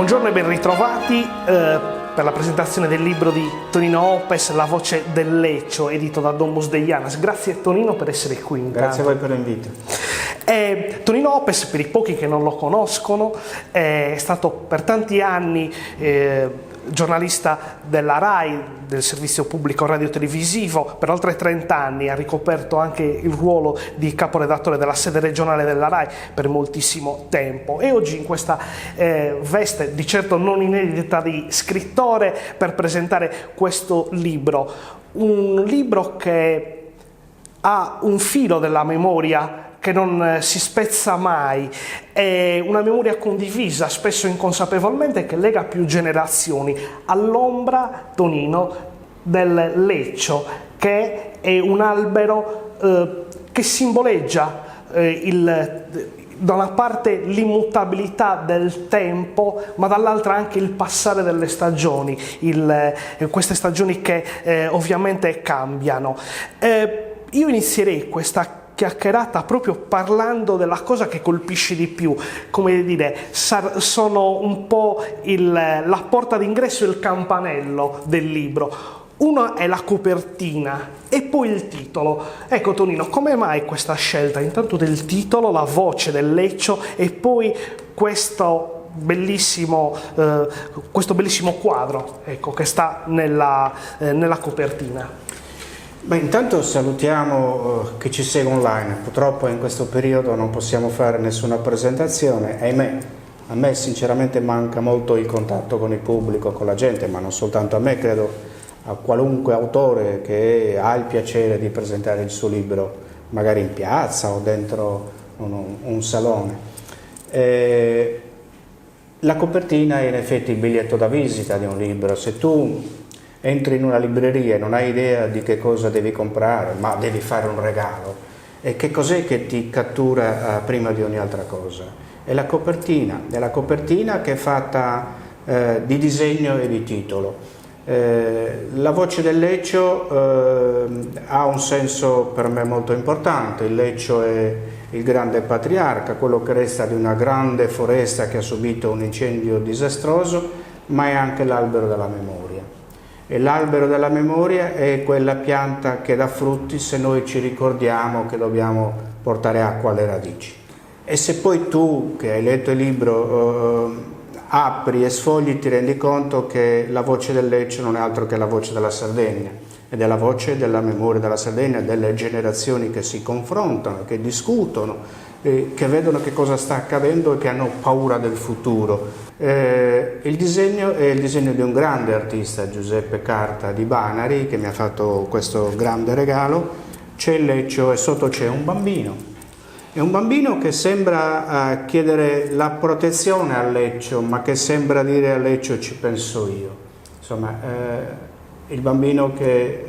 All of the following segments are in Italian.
Buongiorno e ben ritrovati per la presentazione del libro di Tonino Oppes, La voce del Leccio, edito da Domus Deianas. Grazie Tonino per essere qui. Grazie a voi per l'invito. Tonino Oppes, per i pochi che non lo conoscono, è stato per tanti anni giornalista della RAI, del servizio pubblico radiotelevisivo. Per oltre 30 anni ha ricoperto anche il ruolo di caporedattore della sede regionale della RAI per moltissimo tempo, e oggi in questa veste di certo non inedita di scrittore per presentare questo libro, un libro che ha un filo della memoria che non si spezza mai, è una memoria condivisa, spesso inconsapevolmente, che lega più generazioni, all'ombra, Tonino, del Leccio, che è un albero che simboleggia da una parte l'immutabilità del tempo, ma dall'altra anche il passare delle stagioni, queste stagioni che ovviamente cambiano. Io inizierei questa chiacchierata proprio parlando della cosa che colpisce di più, come dire, sono un po' la porta d'ingresso e il campanello del libro. Uno è la copertina e poi il titolo. Ecco Tonino, come mai questa scelta intanto del titolo, La voce del Leccio, e poi questo bellissimo quadro, ecco, che sta nella copertina? Beh, intanto salutiamo chi ci segue online. Purtroppo in questo periodo non possiamo fare nessuna presentazione, ahimè. A me sinceramente manca molto il contatto con il pubblico, con la gente, ma non soltanto a me, credo a qualunque autore che ha il piacere di presentare il suo libro, magari in piazza o dentro un salone. La copertina è in effetti il biglietto da visita di un libro. Se tu entri in una libreria e non hai idea di che cosa devi comprare, ma devi fare un regalo, e che cos'è che ti cattura prima di ogni altra cosa? È la copertina che è fatta di disegno e di titolo. La voce del Leccio ha un senso per me molto importante. Il Leccio è il grande patriarca, quello che resta di una grande foresta che ha subito un incendio disastroso, ma è anche l'albero della memoria. E l'albero della memoria è quella pianta che dà frutti se noi ci ricordiamo che dobbiamo portare acqua alle radici. E se poi tu, che hai letto il libro, apri e sfogli, ti rendi conto che la voce del Leccio non è altro che la voce della Sardegna, ed è la voce della memoria della Sardegna, delle generazioni che si confrontano, che discutono, che vedono che cosa sta accadendo e che hanno paura del futuro. Il disegno è il disegno di un grande artista, Giuseppe Carta di Banari, che mi ha fatto questo grande regalo. C'è il Leccio e sotto c'è un bambino. È un bambino che sembra chiedere la protezione al Leccio, ma che sembra dire al Leccio ci penso io. Insomma, il bambino che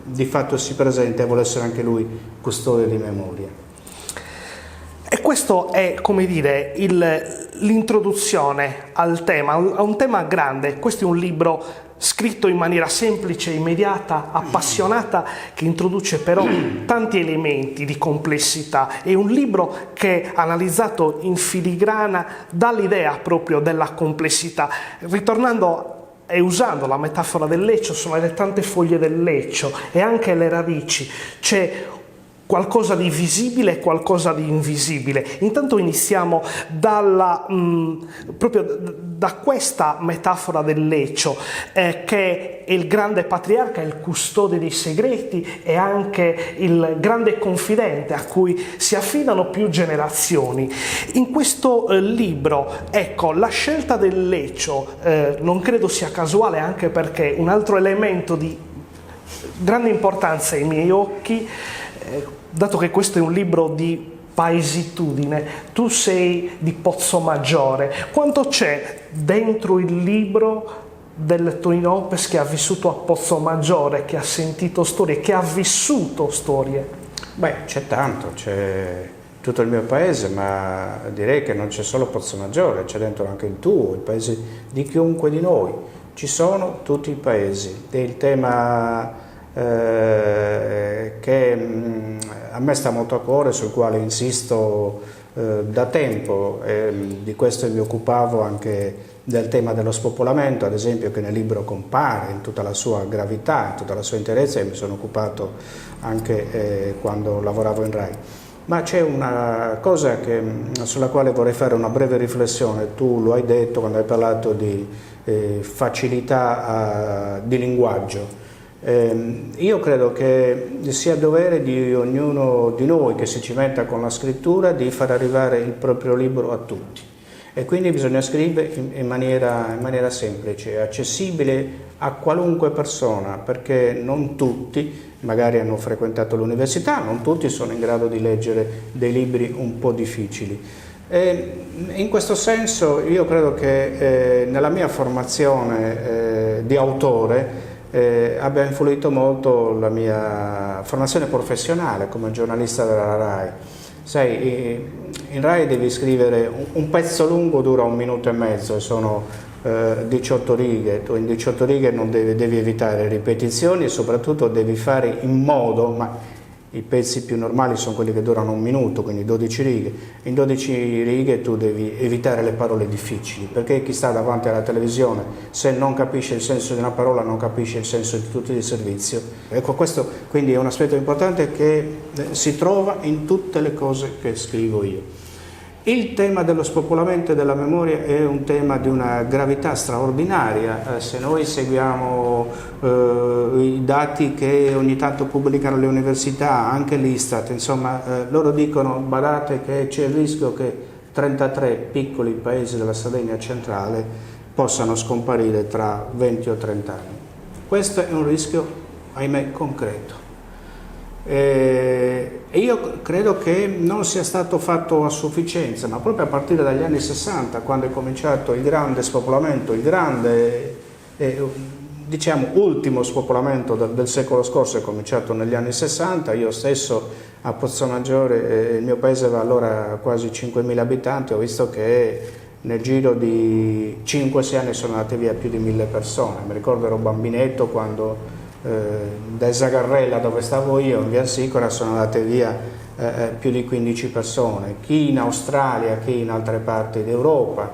di fatto si presenta e vuole essere anche lui custode di memoria. E questo è, come dire, l'introduzione al tema, a un tema grande. Questo è un libro scritto in maniera semplice, immediata, appassionata, che introduce però tanti elementi di complessità. È un libro che, analizzato in filigrana, dà l'idea proprio della complessità. Ritornando e usando la metafora del Leccio, sono le tante foglie del Leccio e anche le radici. C'è qualcosa di visibile e qualcosa di invisibile. Intanto iniziamo proprio da questa metafora del Leccio, che è il grande patriarca, il custode dei segreti e anche il grande confidente a cui si affidano più generazioni. In questo libro, ecco, la scelta del Leccio non credo sia casuale, anche perché un altro elemento di grande importanza ai miei occhi, dato che questo è un libro di paesitudine, tu sei di Pozzomaggiore. Quanto c'è dentro il libro del Tonino Oppes che ha vissuto a Pozzomaggiore, che ha sentito storie, che ha vissuto storie? Beh, c'è tanto, c'è tutto il mio paese, ma direi che non c'è solo Pozzomaggiore, c'è dentro anche il tuo, il paese di chiunque di noi. Ci sono tutti i paesi. È il tema che a me sta molto a cuore, sul quale insisto da tempo, di questo mi occupavo anche del tema dello spopolamento, ad esempio, che nel libro compare in tutta la sua gravità, in tutta la sua interezza, e mi sono occupato anche quando lavoravo in RAI. Ma c'è una cosa sulla quale vorrei fare una breve riflessione. Tu lo hai detto quando hai parlato di facilità di linguaggio. Io credo che sia dovere di ognuno di noi che si cimenta con la scrittura di far arrivare il proprio libro a tutti, e quindi bisogna scrivere in maniera semplice, accessibile a qualunque persona, perché non tutti magari hanno frequentato l'università, non tutti sono in grado di leggere dei libri un po' difficili. In questo senso io credo che nella mia formazione di autore abbia influito molto la mia formazione professionale come giornalista della RAI. Sai, in RAI devi scrivere un pezzo lungo, dura 1 minuto e mezzo, e sono 18 righe. Tu in 18 righe non devi evitare ripetizioni, e soprattutto devi fare in modo, ma i pezzi più normali sono quelli che durano 1 minuto, quindi 12 righe. In 12 righe tu devi evitare le parole difficili, perché chi sta davanti alla televisione, se non capisce il senso di una parola, non capisce il senso di tutto il servizio. Ecco, questo quindi è un aspetto importante che si trova in tutte le cose che scrivo io. Il tema dello spopolamento e della memoria è un tema di una gravità straordinaria. Se noi seguiamo i dati che ogni tanto pubblicano le università, anche l'Istat, insomma, loro dicono, badate, che c'è il rischio che 33 piccoli paesi della Sardegna centrale possano scomparire tra 20 o 30 anni. Questo è un rischio, ahimè, concreto. E io credo che non sia stato fatto a sufficienza, ma proprio a partire dagli anni 60, quando è cominciato il grande spopolamento, il grande, diciamo, ultimo spopolamento del secolo scorso è cominciato negli anni 60. Io stesso a Pozzomaggiore, il mio paese aveva allora quasi 5.000 abitanti, ho visto che nel giro di 5-6 anni sono andate via più di 1.000 persone. Mi ricordo ero bambinetto quando da Zagarrella, dove stavo io, in via Sicora, sono andate via più di 15 persone, chi in Australia, chi in altre parti d'Europa,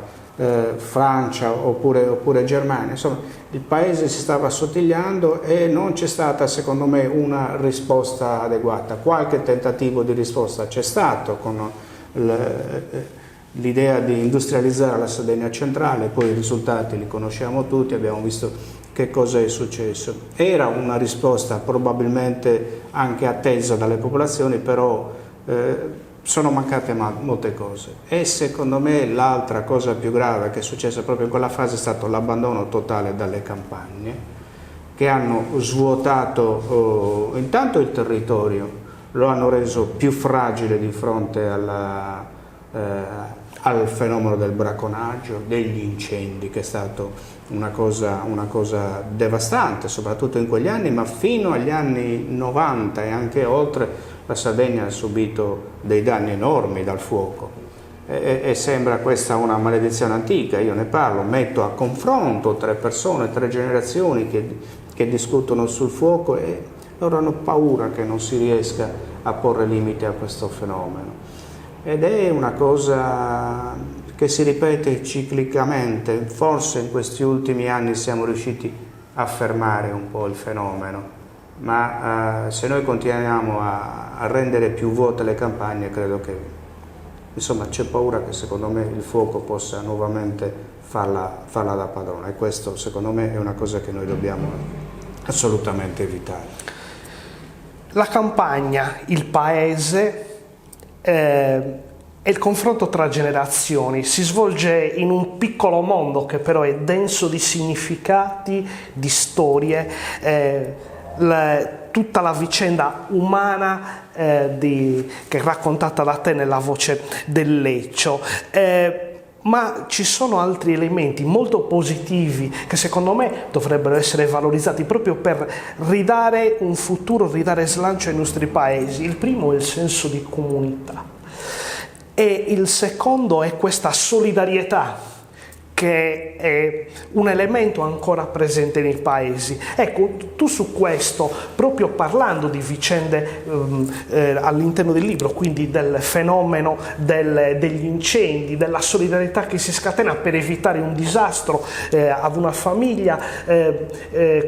Francia oppure Germania. Insomma, il paese si stava assottigliando e non c'è stata, secondo me, una risposta adeguata. Qualche tentativo di risposta c'è stato con l'idea di industrializzare la Sardegna centrale, poi i risultati li conosciamo tutti, abbiamo visto che cosa è successo. Era una risposta probabilmente anche attesa dalle popolazioni, però sono mancate molte cose. E secondo me l'altra cosa più grave che è successa proprio in quella fase è stato l'abbandono totale dalle campagne, che hanno svuotato intanto il territorio, lo hanno reso più fragile di fronte al fenomeno del bracconaggio, degli incendi, che è stato una cosa devastante, soprattutto in quegli anni, ma fino agli anni 90 e anche oltre la Sardegna ha subito dei danni enormi dal fuoco, e sembra questa una maledizione antica. Io ne parlo, metto a confronto 3 persone, 3 generazioni che discutono sul fuoco, e loro hanno paura che non si riesca a porre limite a questo fenomeno. Ed è una cosa che si ripete ciclicamente. Forse in questi ultimi anni siamo riusciti a fermare un po' il fenomeno, ma se noi continuiamo a rendere più vuote le campagne, credo che, insomma, c'è paura che, secondo me, il fuoco possa nuovamente farla da padrona, e questo, secondo me, è una cosa che noi dobbiamo assolutamente evitare. La campagna, il paese e il confronto tra generazioni si svolge in un piccolo mondo che però è denso di significati, di storie, tutta la vicenda umana che è raccontata da te nella voce del Leccio. Ma ci sono altri elementi molto positivi che secondo me dovrebbero essere valorizzati proprio per ridare un futuro, ridare slancio ai nostri paesi. Il primo è il senso di comunità, e il secondo è questa solidarietà che è un elemento ancora presente nei paesi. Ecco, tu su questo, proprio parlando di vicende all'interno del libro, quindi del fenomeno degli incendi, della solidarietà che si scatena per evitare un disastro ad una famiglia,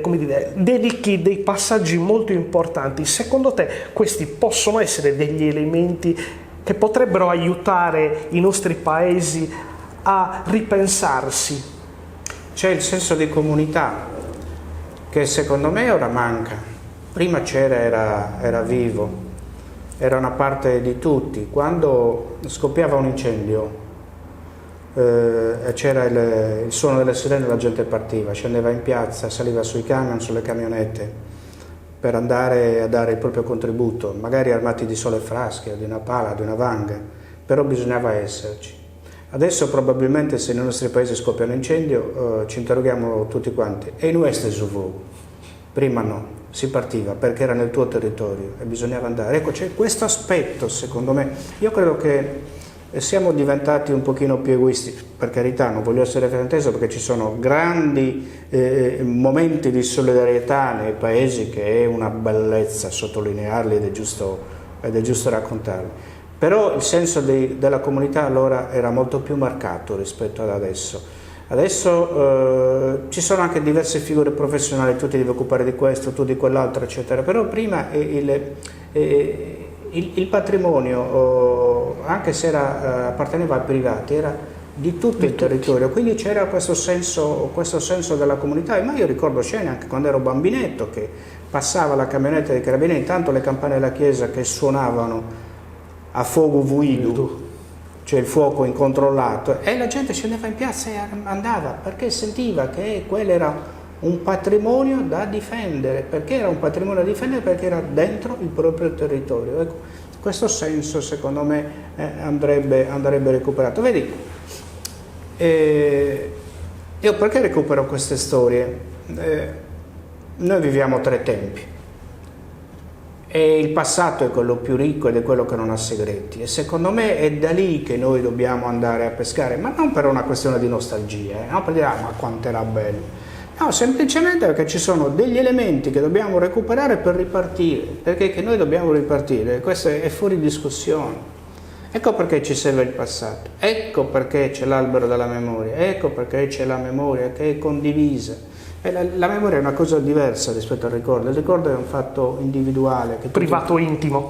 come dire, dedichi dei passaggi molto importanti. Secondo te questi possono essere degli elementi che potrebbero aiutare i nostri paesi a ripensarsi? C'è il senso di comunità che secondo me ora manca. Prima c'era, era vivo, era una parte di tutti. Quando scoppiava un incendio c'era il suono delle sirene, la gente partiva, scendeva in piazza, saliva sui camion, sulle camionette per andare a dare il proprio contributo, magari armati di sole frasche, di una pala, di una vanga, però bisognava esserci. Adesso probabilmente se nei nostri paesi scoppia un incendio ci interroghiamo tutti quanti, e in West SUV? Prima no, si partiva perché era nel tuo territorio e bisognava andare. Ecco, c'è questo aspetto secondo me. Io credo che siamo diventati un pochino più egoisti, per carità, non voglio essere frainteso perché ci sono grandi momenti di solidarietà nei paesi che è una bellezza sottolinearli ed è giusto raccontarli. Però il senso della comunità allora era molto più marcato rispetto ad adesso. Adesso ci sono anche diverse figure professionali, tu ti devi occupare di questo, tu di quell'altro, eccetera. Però prima il patrimonio, anche se apparteneva ai privati, era di tutto il territorio, quindi c'era questo senso della comunità. Ma io ricordo scene anche quando ero bambinetto che passava la camionetta dei carabinieri, intanto le campane della chiesa che suonavano a fuoco vuido, cioè il fuoco incontrollato, e la gente scendeva in piazza e andava perché sentiva che quello era un patrimonio da difendere. Perché era un patrimonio da difendere? Perché era dentro il proprio territorio. Ecco, questo senso secondo me andrebbe recuperato. Vedi, io perché recupero queste storie? Noi viviamo 3 tempi. E il passato è quello più ricco ed è quello che non ha segreti, e secondo me è da lì che noi dobbiamo andare a pescare, ma non per una questione di nostalgia, non per dire ma quanto era bello, no, semplicemente perché ci sono degli elementi che dobbiamo recuperare per ripartire, perché che noi dobbiamo ripartire, questo è fuori discussione. Ecco perché ci serve il passato, ecco perché c'è l'albero della memoria, ecco perché c'è la memoria che è condivisa. La memoria è una cosa diversa rispetto al ricordo. Il ricordo è un fatto individuale, privato, intimo,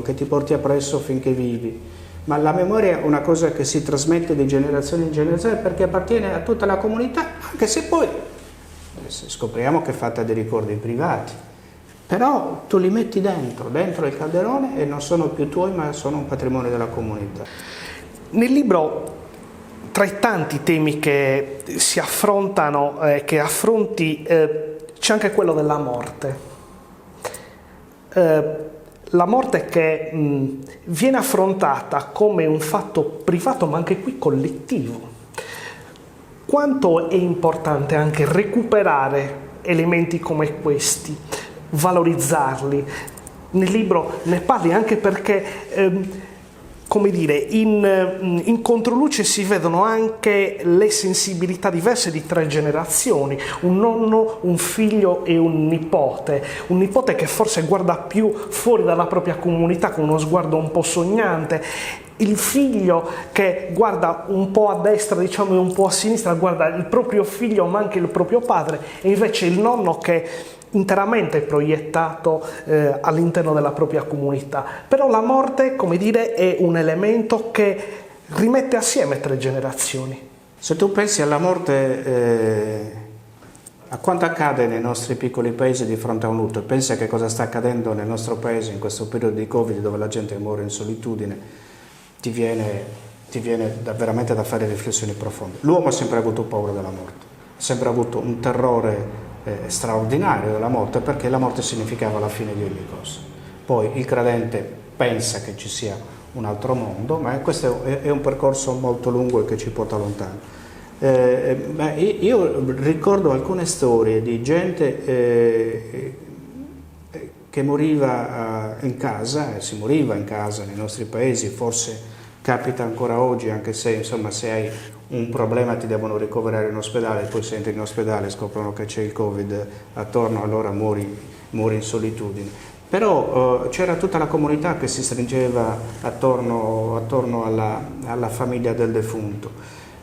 che ti porti appresso finché vivi, ma la memoria è una cosa che si trasmette di generazione in generazione perché appartiene a tutta la comunità, anche se poi scopriamo che è fatta di ricordi privati, però tu li metti dentro il calderone e non sono più tuoi, ma sono un patrimonio della comunità. Nel libro, tra i tanti temi che si affrontano, che affronti, c'è anche quello della morte. La morte che viene affrontata come un fatto privato, ma anche qui collettivo. Quanto è importante anche recuperare elementi come questi, valorizzarli. Nel libro ne parli anche perché come dire, in controluce si vedono anche le sensibilità diverse di 3 generazioni, un nonno, un figlio e un nipote che forse guarda più fuori dalla propria comunità con uno sguardo un po' sognante, il figlio che guarda un po' a destra, diciamo, e un po' a sinistra, guarda il proprio figlio ma anche il proprio padre, e invece il nonno che interamente proiettato all'interno della propria comunità. Però la morte, come dire, è un elemento che rimette assieme 3 generazioni. Se tu pensi alla morte, a quanto accade nei nostri piccoli paesi di fronte a un lutto, e pensi a che cosa sta accadendo nel nostro paese in questo periodo di Covid dove la gente muore in solitudine, ti viene veramente da fare riflessioni profonde. L'uomo ha sempre avuto paura della morte, ha sempre avuto un terrore straordinario della morte, perché la morte significava la fine di ogni cosa. Poi il credente pensa che ci sia un altro mondo, ma questo è un percorso molto lungo e che ci porta lontano. Io ricordo alcune storie di gente che moriva in casa, si moriva in casa nei nostri paesi, forse capita ancora oggi, anche se insomma se hai un problema ti devono ricoverare in ospedale, poi se entri in ospedale scoprono che c'è il Covid attorno, allora muori in solitudine. Però c'era tutta la comunità che si stringeva attorno alla famiglia del defunto.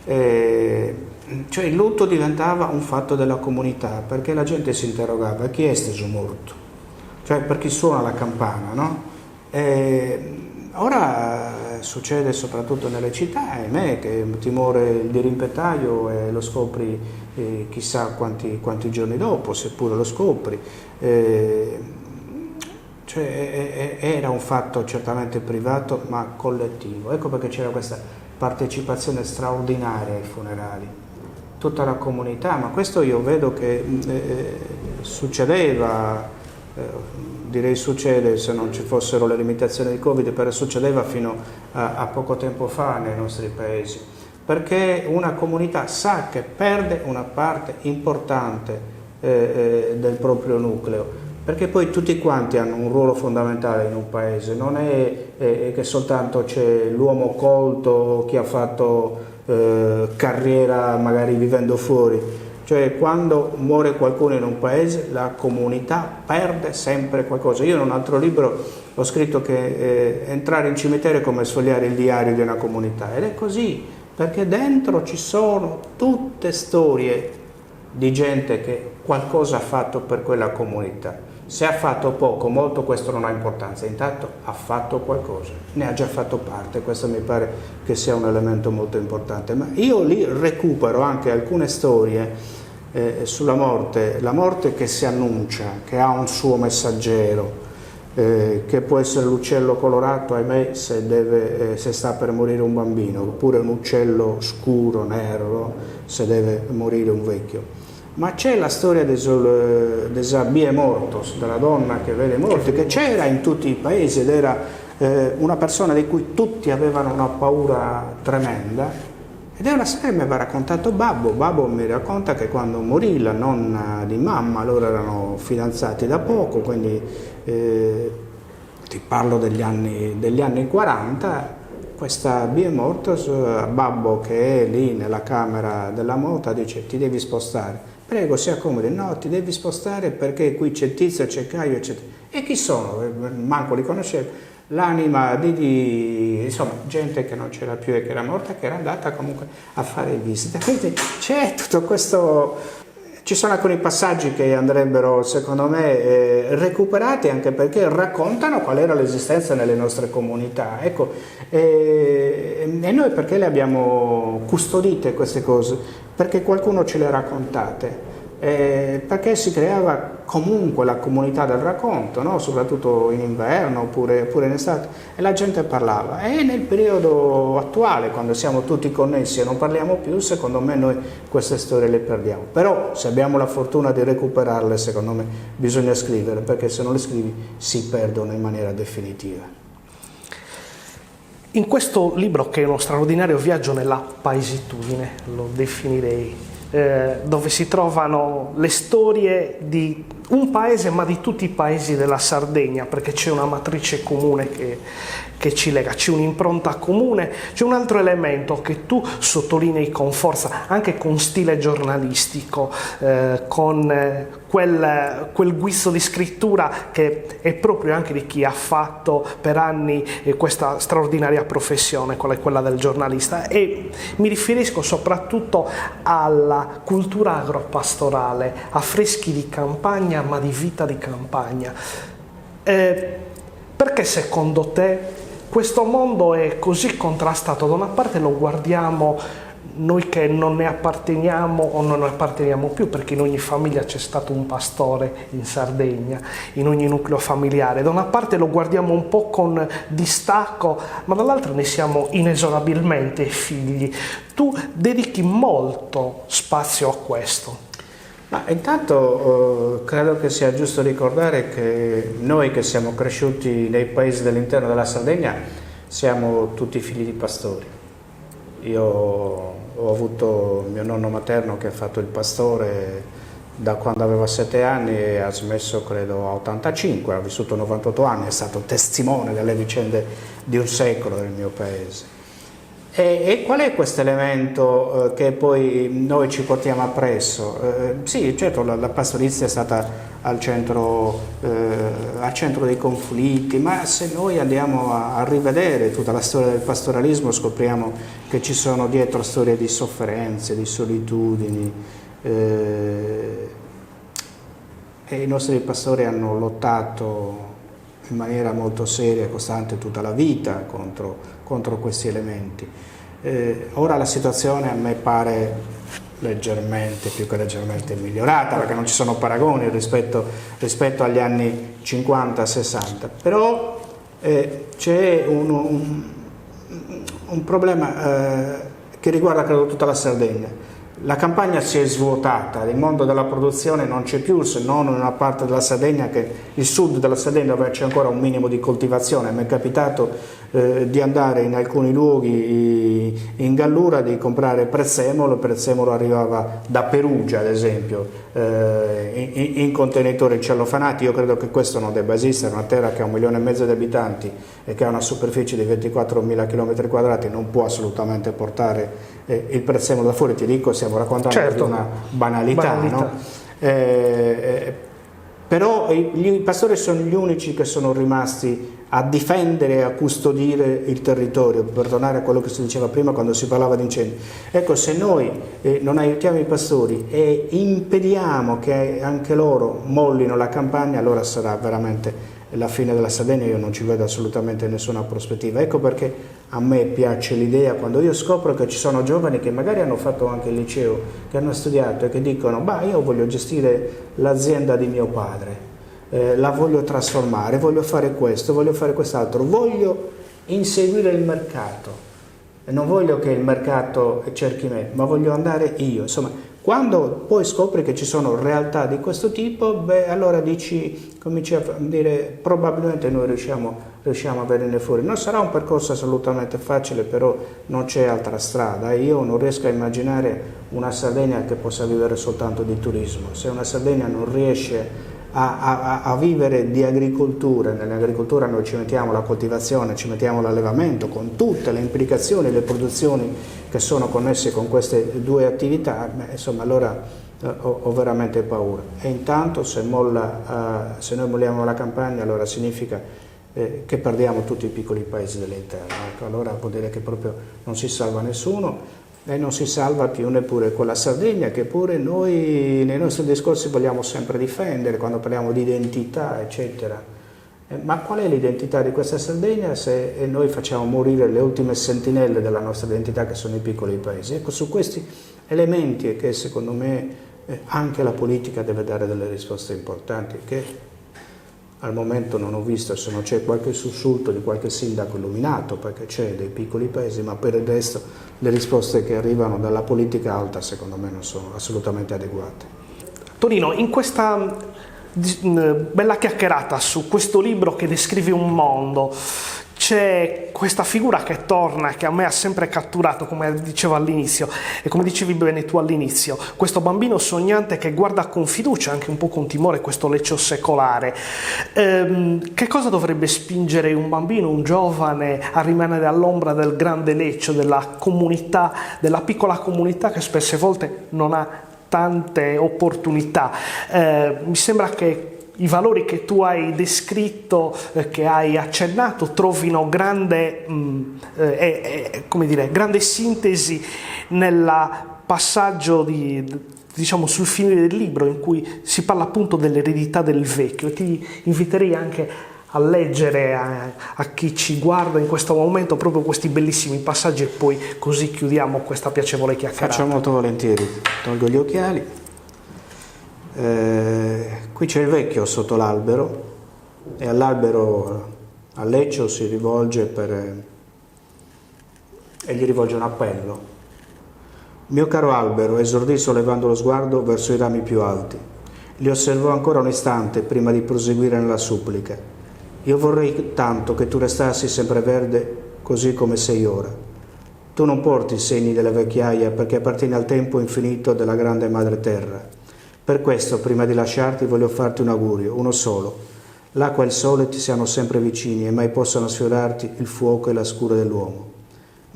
Cioè il lutto diventava un fatto della comunità, perché la gente si interrogava: chi è steso morto? Cioè, per chi suona la campana, no? Ora succede soprattutto nelle città, ahimè, che ti muore il dirimpettaio e lo scopri chissà quanti giorni dopo, seppure lo scopri. Cioè, era un fatto certamente privato ma collettivo. Ecco perché c'era questa partecipazione straordinaria ai funerali, tutta la comunità, ma questo io vedo che succedeva, direi succede se non ci fossero le limitazioni di Covid, però succedeva fino a poco tempo fa nei nostri paesi, perché una comunità sa che perde una parte importante del proprio nucleo, perché poi tutti quanti hanno un ruolo fondamentale in un paese, non è che soltanto c'è l'uomo colto, chi ha fatto carriera magari vivendo fuori, cioè quando muore qualcuno in un paese la comunità perde sempre qualcosa. Io in un altro libro ho scritto che entrare in cimitero è come sfogliare il diario di una comunità, ed è così, perché dentro ci sono tutte storie di gente che qualcosa ha fatto per quella comunità. Se ha fatto poco, molto, questo non ha importanza, intanto ha fatto qualcosa, ne ha già fatto parte, questo mi pare che sia un elemento molto importante. Ma io lì recupero anche alcune storie sulla morte, la morte che si annuncia, che ha un suo messaggero, che può essere l'uccello colorato, ahimè, se sta per morire un bambino, oppure un uccello scuro, nero, se deve morire un vecchio. Ma c'è la storia della Bie Mortos, della donna che vede morte, che c'era in tutti i paesi ed era una persona di cui tutti avevano una paura tremenda, ed è una storia che mi aveva raccontato Babbo. Babbo mi racconta che quando morì la nonna di mamma, loro erano fidanzati da poco, quindi ti parlo degli anni 40, questa Bie Mortos a Babbo, che è lì nella camera della morta, dice: ti devi spostare. Prego, si accomodi. No, ti devi spostare perché qui c'è Tizio, c'è Caio, eccetera. E chi sono? Manco li conoscevo. L'anima insomma, gente che non c'era più e che era morta, che era andata comunque a fare visita. Quindi c'è tutto questo. Ci sono alcuni passaggi che andrebbero, secondo me, recuperati, anche perché raccontano qual era l'esistenza nelle nostre comunità. Ecco, e noi perché le abbiamo custodite queste cose? Perché qualcuno ce le ha raccontate, perché si creava comunque la comunità del racconto, no? Soprattutto in inverno oppure in estate, e la gente parlava. E nel periodo attuale, quando siamo tutti connessi e non parliamo più, secondo me noi queste storie le perdiamo. Però se abbiamo la fortuna di recuperarle, secondo me bisogna scrivere, perché se non le scrivi si perdono in maniera definitiva. In questo libro, che è uno straordinario viaggio nella paesitudine, lo definirei, dove si trovano le storie di un paese, ma di tutti i paesi della Sardegna, perché c'è una matrice comune che ci lega, c'è un'impronta comune, c'è un altro elemento che tu sottolinei con forza, anche con stile giornalistico, con quel guizzo di scrittura che è proprio anche di chi ha fatto per anni questa straordinaria professione, quella del giornalista, e mi riferisco soprattutto alla cultura agropastorale, affreschi di campagna, ma di vita di campagna. Perché secondo te questo mondo è così contrastato? Da una parte lo guardiamo noi che non ne apparteniamo o non ne apparteniamo più, perché in ogni famiglia c'è stato un pastore in Sardegna, in ogni nucleo familiare. Da una parte lo guardiamo un po' con distacco, ma dall'altra ne siamo inesorabilmente figli. Tu dedichi molto spazio a questo. Ma intanto credo che sia giusto ricordare che noi che siamo cresciuti nei paesi dell'interno della Sardegna siamo tutti figli di pastori. Io ho avuto mio nonno materno che ha fatto il pastore da quando aveva 7 anni e ha smesso credo a 85, ha vissuto 98 anni, è stato testimone delle vicende di un secolo del mio paese. E qual è questo elemento che poi noi ci portiamo appresso? Sì, certo, la pastorizia è stata al centro dei conflitti, ma se noi andiamo a rivedere tutta la storia del pastoralismo scopriamo che ci sono dietro storie di sofferenze, di solitudini, e i nostri pastori hanno lottato in maniera molto seria e costante tutta la vita contro questi elementi. Ora la situazione a me pare leggermente, più che leggermente migliorata, perché non ci sono paragoni rispetto agli anni 50-60, però c'è un problema che riguarda credo tutta la Sardegna. La campagna si è svuotata, il mondo della produzione non c'è più, se non in una parte della Sardegna, che il sud della Sardegna dove c'è ancora un minimo di coltivazione. Mi è capitato di andare in alcuni luoghi in Gallura, di comprare prezzemolo. Il prezzemolo arrivava da Perugia, ad esempio, in contenitori cellofanati. Io credo che questo non debba esistere. Una terra che ha 1,5 milioni di abitanti e che ha una superficie di 24.000 km2 non può assolutamente portare il prezzemolo da fuori. Ti dico, stiamo raccontando di una banalità. No? Però i pastori sono gli unici che sono rimasti a difendere e a custodire il territorio, per tornare a quello che si diceva prima quando si parlava di incendi. Ecco, se noi non aiutiamo i pastori e impediamo che anche loro mollino la campagna, allora sarà veramente la fine della Sardegna. Io non ci vedo assolutamente nessuna prospettiva. Ecco perché a me piace l'idea, quando io scopro che ci sono giovani che magari hanno fatto anche il liceo, che hanno studiato e che dicono: bah, io voglio gestire l'azienda di mio padre, la voglio trasformare, voglio fare questo, voglio fare quest'altro, voglio inseguire il mercato, e non voglio che il mercato cerchi me, ma voglio andare io. Insomma, quando poi scopri che ci sono realtà di questo tipo, beh, allora cominci a dire: probabilmente noi riusciamo a venire fuori. Non sarà un percorso assolutamente facile, però non c'è altra strada. Io non riesco a immaginare una Sardegna che possa vivere soltanto di turismo. Se una Sardegna non riesce a vivere di agricoltura, nell'agricoltura noi ci mettiamo la coltivazione, ci mettiamo l'allevamento, con tutte le implicazioni e le produzioni che sono connesse con queste due attività, insomma, allora ho veramente paura. E intanto se noi molliamo la campagna, allora significa che perdiamo tutti i piccoli paesi dell'interno. Ecco, allora vuol dire che proprio non si salva nessuno, e non si salva più neppure quella Sardegna che pure noi nei nostri discorsi vogliamo sempre difendere quando parliamo di identità, eccetera. Ma qual è l'identità di questa Sardegna se noi facciamo morire le ultime sentinelle della nostra identità, che sono i piccoli paesi? Ecco, su questi elementi è che secondo me anche la politica deve dare delle risposte importanti, che al momento non ho visto, se non c'è qualche sussulto di qualche sindaco illuminato, perché c'è dei piccoli paesi, ma per il resto le risposte che arrivano dalla politica alta secondo me non sono assolutamente adeguate. Tonino, in questa bella chiacchierata su questo libro che descrive un mondo, c'è questa figura che torna, che a me ha sempre catturato, come dicevo all'inizio, e come dicevi bene tu all'inizio, questo bambino sognante che guarda con fiducia, anche un po' con timore, questo Leccio secolare. Che cosa dovrebbe spingere un bambino, un giovane, a rimanere all'ombra del grande Leccio, della comunità, della piccola comunità che spesse volte non ha tante opportunità? Mi sembra che i valori che tu hai descritto, che hai accennato, trovino grande sintesi nel passaggio diciamo sul fine del libro, in cui si parla appunto dell'eredità del vecchio. E ti inviterei anche a leggere a chi ci guarda in questo momento proprio questi bellissimi passaggi, e poi così chiudiamo questa piacevole chiacchierata. Faccio molto volentieri. Tolgo gli occhiali. Qui c'è il vecchio sotto l'albero, e all'albero, a Leccio, si rivolge e gli rivolge un appello. Mio caro albero, esordì sollevando lo sguardo verso i rami più alti. Li osservò ancora un istante prima di proseguire nella supplica. Io vorrei tanto che tu restassi sempre verde così come sei ora. Tu non porti i segni della vecchiaia perché appartieni al tempo infinito della grande madre terra. Per questo, prima di lasciarti, voglio farti un augurio, uno solo. L'acqua e il sole ti siano sempre vicini e mai possano sfiorarti il fuoco e la scura dell'uomo.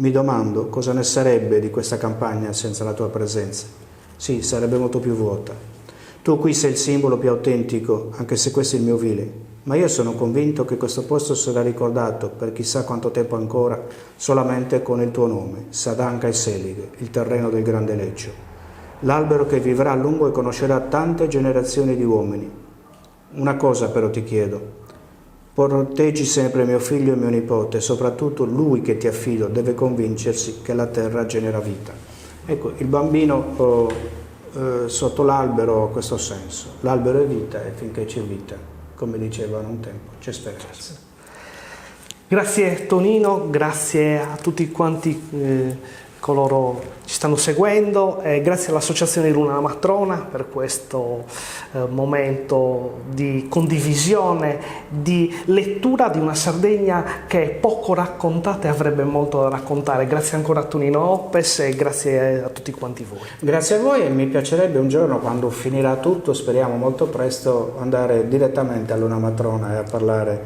Mi domando cosa ne sarebbe di questa campagna senza la tua presenza. Sì, sarebbe molto più vuota. Tu qui sei il simbolo più autentico, anche se questo è il mio feeling. Ma io sono convinto che questo posto sarà ricordato per chissà quanto tempo ancora solamente con il tuo nome, Sadanka e Selighe, il terreno del grande Leccio. L'albero che vivrà a lungo e conoscerà tante generazioni di uomini. Una cosa però ti chiedo. Proteggi sempre mio figlio e mio nipote, soprattutto lui che ti affido deve convincersi che la terra genera vita. Ecco, il bambino sotto l'albero ha questo senso. L'albero è vita e finché c'è vita, come dicevano un tempo, c'è speranza. Grazie Tonino, grazie a tutti quanti coloro ci stanno seguendo, grazie all'Associazione Luna Matrona per questo momento di condivisione, di lettura di una Sardegna che è poco raccontata e avrebbe molto da raccontare. Grazie ancora a Tonino Oppes e grazie a tutti quanti voi. Grazie a voi e mi piacerebbe un giorno, quando finirà tutto, speriamo molto presto, andare direttamente a Luna Matrona e a parlare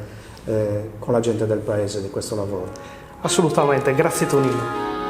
con la gente del paese di questo lavoro. Assolutamente, grazie Tonino.